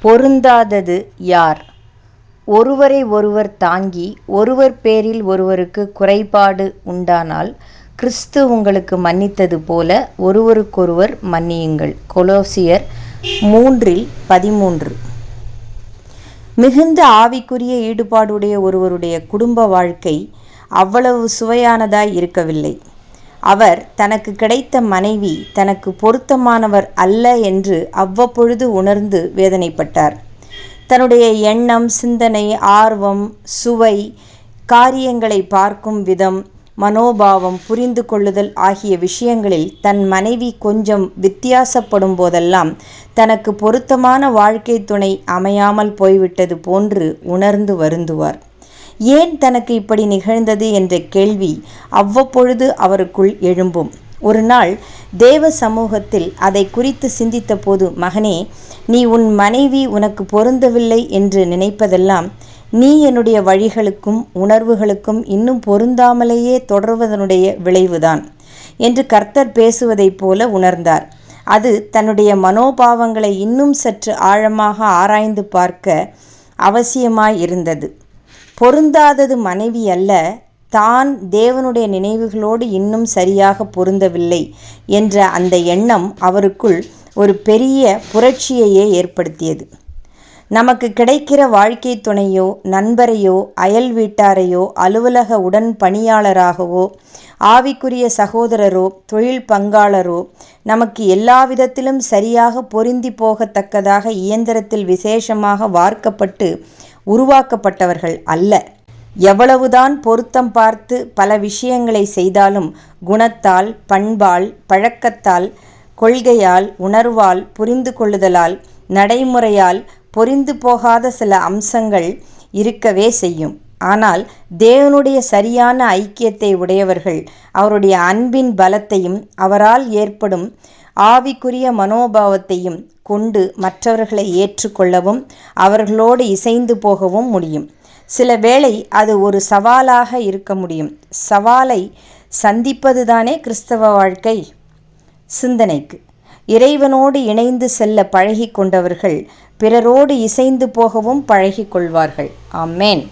பொருந்தாதது யார்? ஒருவரை ஒருவர் தாங்கி ஒருவர் பேரில் ஒருவருக்கு குறைபாடு உண்டானால் கிறிஸ்து உங்களுக்கு மன்னித்தது போல ஒருவருக்கொருவர் மன்னியுங்கள். கொலோசியர் 3:13. மிகுந்த ஆவிக்குரிய ஈடுபாடுடைய ஒருவருடைய குடும்ப வாழ்க்கை அவ்வளவு சுவையானதாய் இருக்கவில்லை. அவர் தனக்கு கிடைத்த மனைவி தனக்கு பொருத்தமானவர் அல்ல என்று அவ்வப்பொழுது உணர்ந்து வேதனைப்பட்டார். தன்னுடைய எண்ணம், சிந்தனை, ஆர்வம், சுவை, காரியங்களை பார்க்கும் விதம், மனோபாவம், புரிந்து கொள்ளுதல் ஆகிய விஷயங்களில் தன் மனைவி கொஞ்சம் வித்தியாசப்படும் போதெல்லாம் தனக்கு பொருத்தமான வாழ்க்கை துணை அமையாமல் போய்விட்டது போன்று உணர்ந்து வருந்துவார். ஏன் தனக்கு இப்படி நிகழ்ந்தது என்ற கேள்வி அவ்வப்பொழுது அவருக்குள் எழும்பும். ஒரு நாள் தேவ சமூகத்தில் அதை குறித்து சிந்தித்த போது, மகனே, நீ உன் மனைவி உனக்கு பொருந்தவில்லை என்று நினைப்பதெல்லாம் நீ என்னுடைய வழிகளுக்கும் உணர்வுகளுக்கும் இன்னும் பொருந்தாமலேயே தொடர்வதனுடைய விளைவுதான் என்று கர்த்தர் பேசுவதைப் போல உணர்ந்தார். அது தன்னுடைய மனோபாவங்களை இன்னும் சற்று ஆழமாக ஆராய்ந்து பார்க்க அவசியமாயிருந்தது. பொருந்தாதது மனைவி அல்ல, தான் தேவனுடைய நினைவுகளோடு இன்னும் சரியாக பொருந்தவில்லை என்ற அந்த எண்ணம் அவருக்குள் ஒரு பெரிய புரட்சியையே ஏற்படுத்தியது. நமக்கு கிடைக்கிற வாழ்க்கை துணையோ, நண்பரையோ, அயல் வீட்டாரையோ, அலுவலக உடன் பணியாளராகவோ, ஆவிக்குரிய சகோதரரோ, தொழில் பங்காளரோ நமக்கு எல்லா விதத்திலும் சரியாக பொருந்தி போகத்தக்கதாக இயந்திரத்தில் விசேஷமாக வார்க்கப்பட்டு உருவாக்கப்பட்டவர்கள் அல்ல. எவ்வளவுதான் பொருத்தம் பார்த்து பல விஷயங்களை செய்தாலும் குணத்தால், பண்பால், பழக்கத்தால், கொள்கையால், உணர்வால், புரிந்து கொள்ளுதலால், நடைமுறையால் பொரிந்து போகாத சில அம்சங்கள் இருக்கவே செய்யும். ஆனால் தேவனுடைய சரியான ஐக்கியத்தை உடையவர்கள் அவருடைய அன்பின் பலத்தையும் அவரால் ஏற்படும் ஆவிக்குரிய மனோபாவத்தையும் கொண்டு மற்றவர்களை ஏற்றுக்கொள்ளவும் அவர்களோடு இசைந்து போகவும் முடியும். சில வேளை அது ஒரு சவாலாக இருக்க முடியும். சவாலை சந்திப்பதுதானே கிறிஸ்தவ வாழ்க்கை. சிந்தனைக்கு, இறைவனோடு இணைந்து செல்ல பழகி கொண்டவர்கள் பிறரோடு இசைந்து போகவும் பழகி கொள்வார்கள். ஆமென்.